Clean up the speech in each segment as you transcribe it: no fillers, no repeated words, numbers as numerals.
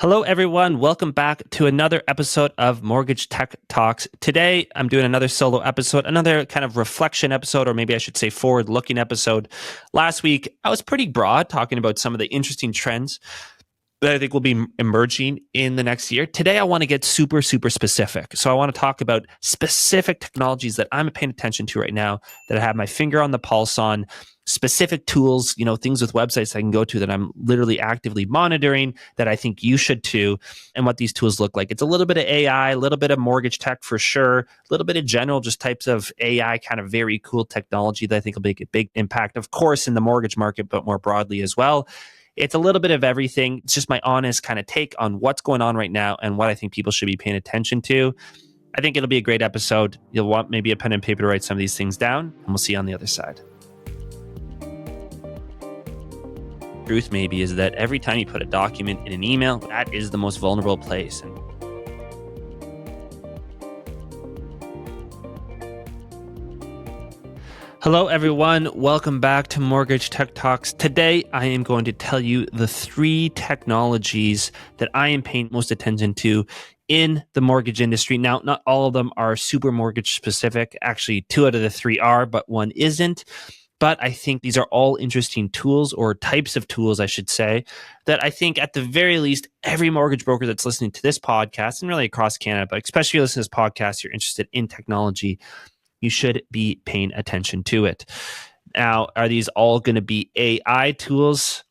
Hello, everyone. Welcome back to another episode of Mortgage Tech Talks. Today, I'm doing another solo episode, another kind of reflection episode, or maybe I should say forward-looking episode. Last week, I was pretty broad talking about some of the interesting trends that I think will be emerging in the next year. Today, I want to get super specific. So I want to talk about specific technologies that I'm paying attention to right now, that I have my finger on the pulse on, specific tools, things with websites I can go to that I'm literally actively monitoring that I think you should too, and what these tools look like. It's a little bit of AI, a little bit of mortgage tech for sure, a little bit of general just types of AI, kind of very cool technology that I think will make a big impact, of course, in the mortgage market, but more broadly as well. It's a little bit of everything. It's just my honest kind of take on what's going on right now and what I think people should be paying attention to. I think it'll be a great episode. You'll want maybe a pen and paper to write some of these things down, and we'll see you on the other side. Truth maybe is that every time you put a document in an email, that is the most vulnerable place. Hello, everyone. Welcome back to Mortgage Tech Talks. Today, I am going to tell you the 3 technologies that I am paying most attention to in the mortgage industry. Now, not all of them are super mortgage specific. Actually, 2 out of the 3 are, but 1 isn't. But I think these are all interesting tools, or types of tools, I should say, that I think at the very least, every mortgage broker that's listening to this podcast, and really across Canada, but especially if you listen to this podcast, you're interested in technology, you should be paying attention to it. Now, are these all going to be AI tools?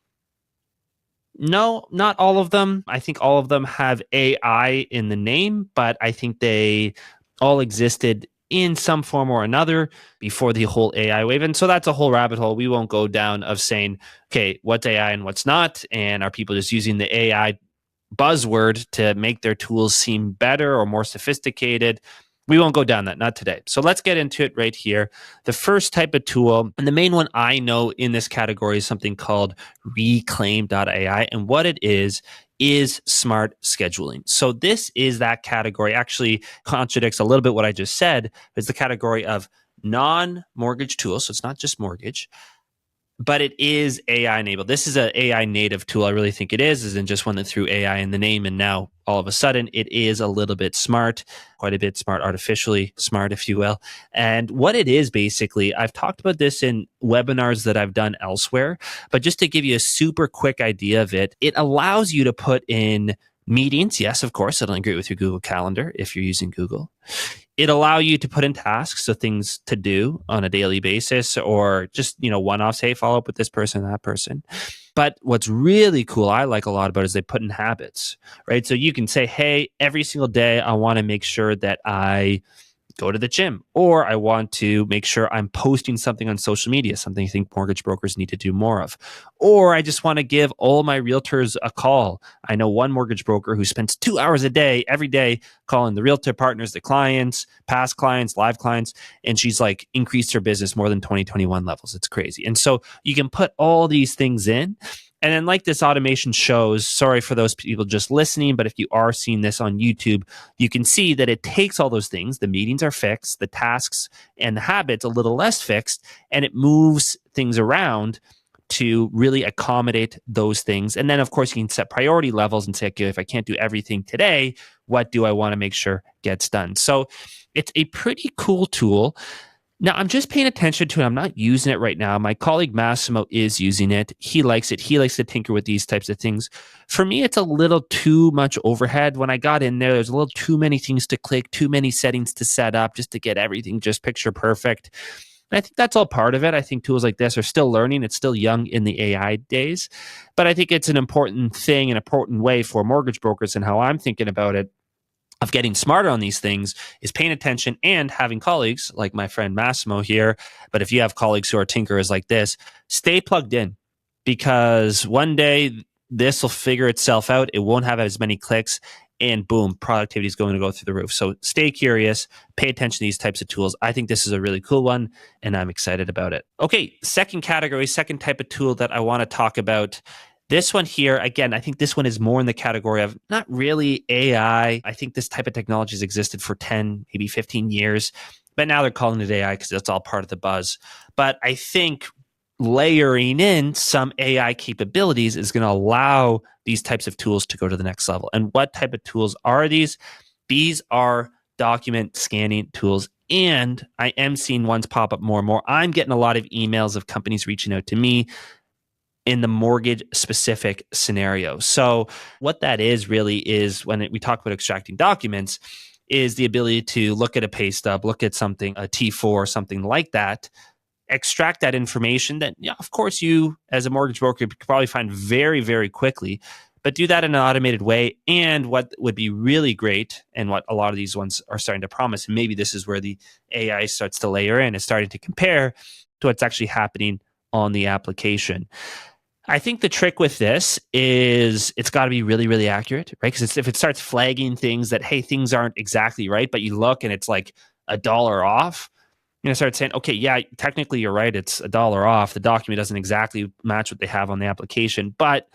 No, not all of them. I think all of them have AI in the name, but I think they all existed in some form or another before the whole AI wave. And so that's a whole rabbit hole we won't go down of saying, okay, what's AI and what's not? And are people just using the AI buzzword to make their tools seem better or more sophisticated? We won't go down that, not today. So let's get into it right here. The first type of tool, and the main one I know in this category, is something called Reclaim.ai. And what it is smart scheduling. So this is that category, actually contradicts a little bit what I just said. It's the category of non-mortgage tools. So it's not just mortgage, but it is AI enabled. This is an AI native tool. I really think it isn't just one that threw AI in the name, and now all of a sudden it is a little bit smart, quite a bit smart, artificially smart, if you will. And what it is basically, I've talked about this in webinars that I've done elsewhere, but just to give you a super quick idea of it, it allows you to put in meetings. Yes, of course, it'll integrate with your Google Calendar if you're using Google. It allow you to put in tasks, so things to do on a daily basis, or just, one-offs. Hey, follow up with this person, that person. But what's really cool, I like a lot about it, is they put in habits, right? So you can say, hey, every single day, I want to make sure that I go to the gym, or I want to make sure I'm posting something on social media, something I think mortgage brokers need to do more of. Or I just want to give all my realtors a call. I know one mortgage broker who spends 2 hours a day, every day, calling the realtor partners, the clients, past clients, live clients, and she's like increased her business more than 2021 levels. It's crazy. And so you can put all these things in. And then, like this automation shows, sorry for those people just listening, but if you are seeing this on YouTube, you can see that it takes all those things. The meetings are fixed, the tasks and the habits a little less fixed, and it moves things around to really accommodate those things. And then, of course, you can set priority levels and say, okay, if I can't do everything today, what do I want to make sure gets done? So it's a pretty cool tool. Now, I'm just paying attention to it. I'm not using it right now. My colleague Massimo is using it. He likes it. He likes to tinker with these types of things. For me, it's a little too much overhead. When I got in there's a little too many things to click, too many settings to set up just to get everything just picture perfect. And I think that's all part of it. I think tools like this are still learning. It's still young in the AI days. But I think it's an important thing, an important way for mortgage brokers, and how I'm thinking about it, of getting smarter on these things, is paying attention and having colleagues like my friend Massimo here. But if you have colleagues who are tinkerers like this, stay plugged in, because one day this will figure itself out. It won't have as many clicks, and boom, productivity is going to go through the roof. So stay curious, pay attention to these types of tools. I think this is a really cool one, and I'm excited about it. Okay, second category, second type of tool that I want to talk about. This one here, again, I think this one is more in the category of not really AI. I think this type of technology has existed for 10, maybe 15 years, but now they're calling it AI because that's all part of the buzz. But I think layering in some AI capabilities is going to allow these types of tools to go to the next level. And what type of tools are these? These are document scanning tools. And I am seeing ones pop up more and more. I'm getting a lot of emails of companies reaching out to me in the mortgage specific scenario. So, what that is really is when we talk about extracting documents, is the ability to look at a pay stub, look at something, a T4, something like that, extract that information that, yeah, of course, you as a mortgage broker could probably find very, very quickly, but do that in an automated way. And what would be really great, and what a lot of these ones are starting to promise, and maybe this is where the AI starts to layer in, is starting to compare to what's actually happening on the application. I think the trick with this is it's got to be really, really accurate, right? Because if it starts flagging things that, hey, things aren't exactly right, but you look and it's like $1 off, you're going to start saying, okay, yeah, technically you're right. It's $1 off. The document doesn't exactly match what they have on the application, but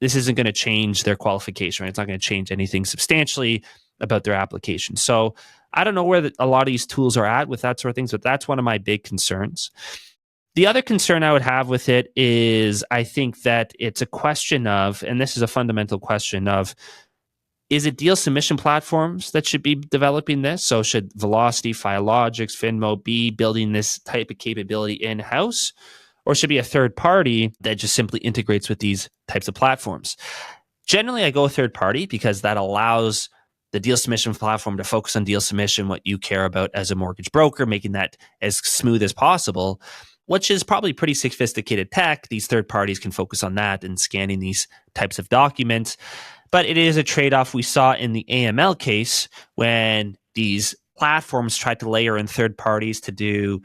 this isn't going to change their qualification, right? It's not going to change anything substantially about their application. So I don't know where a lot of these tools are at with that sort of things, but that's one of my big concerns. The other concern I would have with it is I think that it's a question of, and this is a fundamental question of, is it deal submission platforms that should be developing this? So should Velocity, Filogix, Finmo be building this type of capability in-house? Or should it be a third party that just simply integrates with these types of platforms? Generally, I go third party because that allows the deal submission platform to focus on deal submission, what you care about as a mortgage broker, making that as smooth as possible, which is probably pretty sophisticated tech. These third parties can focus on that and scanning these types of documents. But it is a trade-off we saw in the AML case when these platforms tried to layer in third parties to do,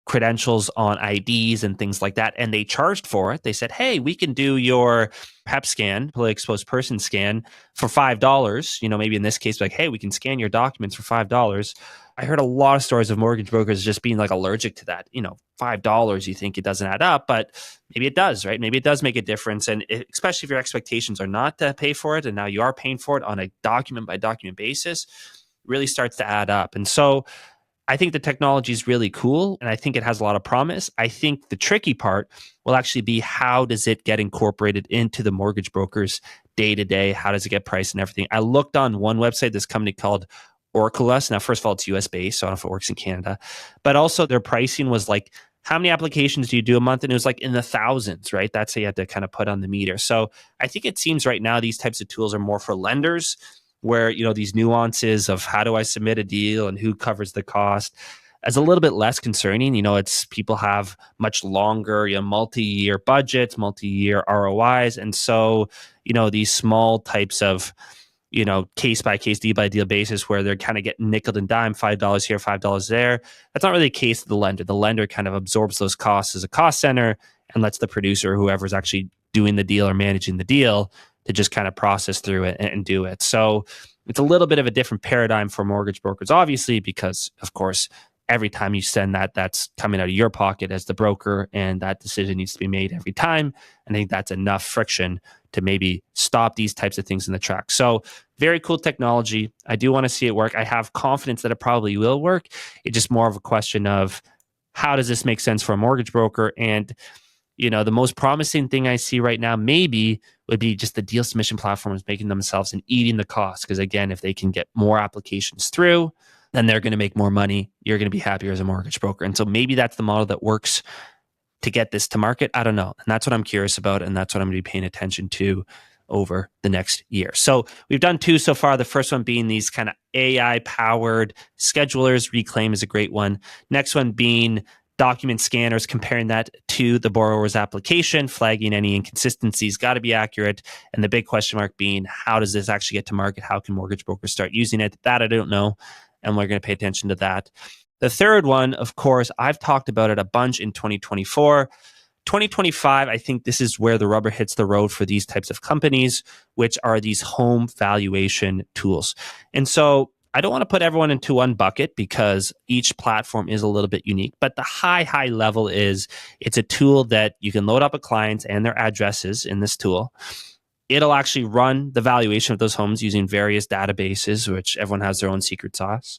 credentials on IDs and things like that. And they charged for it. They said, hey, we can do your PEP scan, politically exposed person scan, for $5. Maybe in this case, like, hey, we can scan your documents for $5. I heard a lot of stories of mortgage brokers just being like allergic to that. $5, you think it doesn't add up, but maybe it does, right? Maybe it does make a difference. And especially if your expectations are not to pay for it, and now you are paying for it on a document by document basis, really starts to add up. And so I think the technology is really cool, and I think it has a lot of promise. I think the tricky part will actually be, how does it get incorporated into the mortgage broker's day-to-day? How does it get priced and everything? I looked on one website, this company called Orculus. Now, first of all, it's US-based, so I don't know if it works in Canada. But also their pricing was like, how many applications do you do a month? And it was like in the thousands, right? That's how you had to kind of put on the meter. So I think it seems right now these types of tools are more for lenders, where these nuances of how do I submit a deal and who covers the cost is a little bit less concerning. It's people have much longer, multi-year budgets, multi-year ROIs. And so, these small types of, case by case, deal by deal basis, where they're kind of getting nickel and dime, $5 here, $5 there. That's not really the case of the lender. The lender kind of absorbs those costs as a cost center and lets the producer, whoever's actually doing the deal or managing the deal, to just kind of process through it and do it. So it's a little bit of a different paradigm for mortgage brokers, obviously, because, of course, every time you send that, that's coming out of your pocket as the broker, and that decision needs to be made every time. And I think that's enough friction to maybe stop these types of things in the track. So very cool technology. I do want to see it work. I have confidence that it probably will work. It's just more of a question of, how does this make sense for a mortgage broker? And the most promising thing I see right now maybe would be just the deal submission platforms making themselves and eating the cost. Because again, if they can get more applications through, then they're going to make more money. You're going to be happier as a mortgage broker. And so maybe that's the model that works to get this to market. I don't know. And that's what I'm curious about. And that's what I'm going to be paying attention to over the next year. So we've done two so far. The first one being these kind of AI powered schedulers. Reclaim is a great one. Next one being document scanners, comparing that to the borrower's application, flagging any inconsistencies, got to be accurate. And the big question mark being, how does this actually get to market? How can mortgage brokers start using it? That I don't know. And we're going to pay attention to that. The third one, of course, I've talked about it a bunch in 2024. 2025, I think this is where the rubber hits the road for these types of companies, which are these home valuation tools. And so I don't want to put everyone into one bucket because each platform is a little bit unique, but the high level is, it's a tool that you can load up a client and their addresses in this tool. It'll actually run the valuation of those homes using various databases, which everyone has their own secret sauce.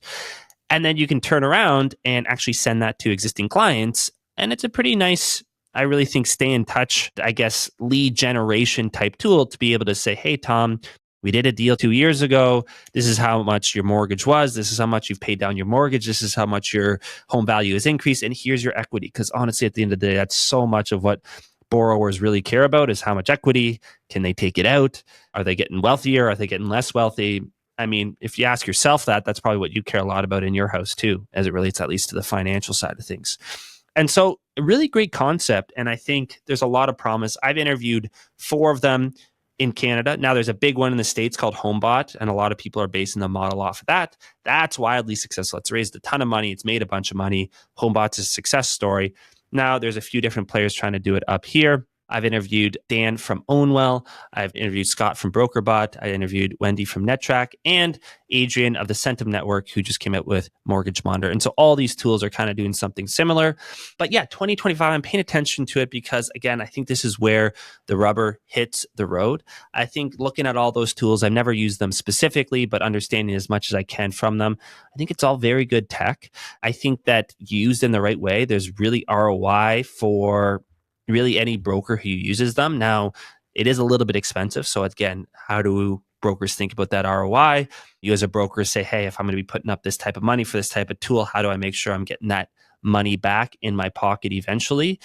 And then you can turn around and actually send that to existing clients And it's a pretty nice, I really think, stay in touch, I guess, lead generation type tool to be able to say, hey, Tom, we did a deal 2 years ago. This is how much your mortgage was. This is how much you've paid down your mortgage. This is how much your home value has increased. And here's your equity. Because honestly, at the end of the day, that's so much of what borrowers really care about is how much equity can they take it out? Are they getting wealthier? Are they getting less wealthy? I mean, if you ask yourself that, that's probably what you care a lot about in your house too, as it relates at least to the financial side of things. And so, a really great concept. And I think there's a lot of promise. I've interviewed 4 of them in Canada. Now, there's a big one in the States called HomeBot, and a lot of people are basing the model off of that. That's wildly successful. It's raised a ton of money. It's made a bunch of money. HomeBot's a success story. Now, there's a few different players trying to do it up here. I've interviewed Dan from Ownwell. I've interviewed Scott from BrokerBot. I interviewed Wendy from NetTrack and Adrian of the Centum Network, who just came out with Mortgage Monitor. And so all these tools are kind of doing something similar. But yeah, 2025, I'm paying attention to it because, again, I think this is where the rubber hits the road. I think looking at all those tools, I've never used them specifically, but understanding as much as I can from them, I think it's all very good tech. I think that used in the right way, there's really ROI for really any broker who uses them. Now, it is a little bit expensive. So again, how do brokers think about that ROI? You as a broker say, hey, if I'm going to be putting up this type of money for this type of tool, how do I make sure I'm getting that money back in my pocket eventually?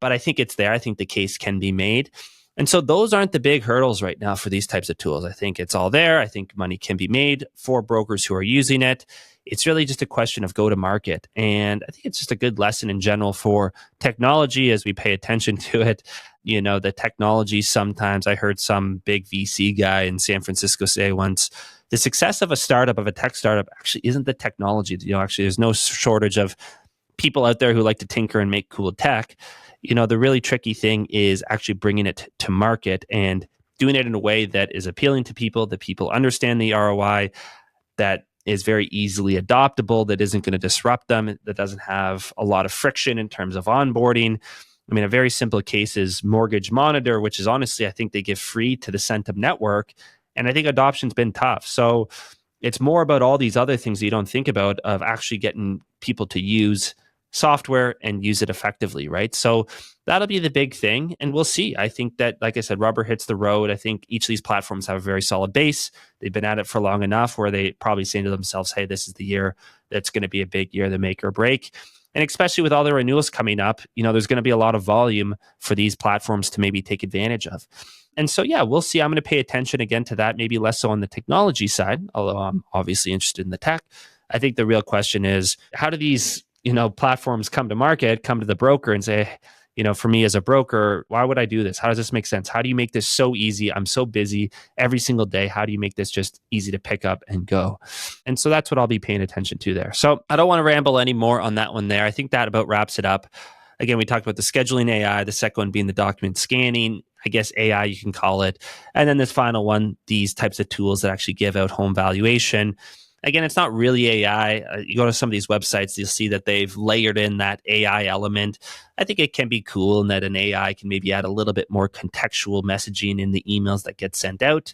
But I think it's there. I think the case can be made. And so those aren't the big hurdles right now for these types of tools. I think it's all there. I think money can be made for brokers who are using it. It's really just a question of go to market. And I think it's just a good lesson in general for technology as we pay attention to it. You know, the technology sometimes, I heard some big VC guy in San Francisco say once, the success of a startup, of a tech startup, actually isn't the technology. You know, actually, there's no shortage of people out there who like to tinker and make cool tech. You know, the really tricky thing is actually bringing it to market and doing it in a way that is appealing to people, that people understand the ROI, that is very easily adoptable, that isn't going to disrupt them, that doesn't have a lot of friction in terms of onboarding. I mean, a very simple case is Mortgage Monitor, which is honestly, I think they give free to the Centum network. And I think adoption's been tough. So it's more about all these other things that you don't think about of actually getting people to use software and use it effectively, right? So that'll be the big thing. And we'll see. I think that, like I said, rubber hits the road. I think each of these platforms have a very solid base. They've been at it for long enough where they probably saying to themselves, hey, this is the year that's going to be a big year, the make or break. And especially with all the renewals coming up, you know, there's going to be a lot of volume for these platforms to maybe take advantage of. And so, yeah, we'll see. I'm going to pay attention again to that, maybe less so on the technology side, although I'm obviously interested in the tech. I think the real question is, how do these, you know, platforms come to market, come to the broker and say, you know, for me as a broker, why would I do this? How does this make sense? How do you make this so easy? I'm so busy every single day. How do you make this just easy to pick up and go? And so that's what I'll be paying attention to there. So I don't want to ramble any more on that one there. I think that about wraps it up. Again, we talked about the scheduling AI, the second one being the document scanning, I guess AI, you can call it. And then this final one, these types of tools that actually give out home valuation. Again, it's not really AI. You go to some of these websites, you'll see that they've layered in that AI element. I think it can be cool in that an AI can maybe add a little bit more contextual messaging in the emails that get sent out.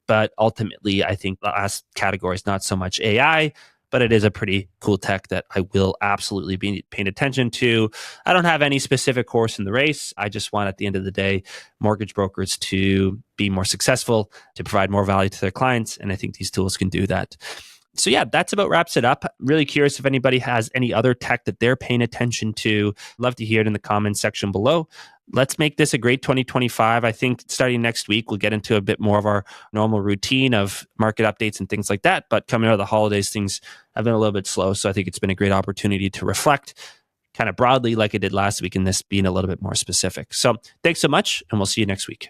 But ultimately, I think the last category is not so much AI, but it is a pretty cool tech that I will absolutely be paying attention to. I don't have any specific horse in the race. I just want, at the end of the day, mortgage brokers to be more successful, to provide more value to their clients. And I think these tools can do that. So yeah, that's about wraps it up. Really curious if anybody has any other tech that they're paying attention to. Love to hear it in the comments section below. Let's make this a great 2025. I think starting next week, we'll get into a bit more of our normal routine of market updates and things like that. But coming out of the holidays, things have been a little bit slow. So I think it's been a great opportunity to reflect kind of broadly like I did last week, and this being a little bit more specific. So thanks so much, and we'll see you next week.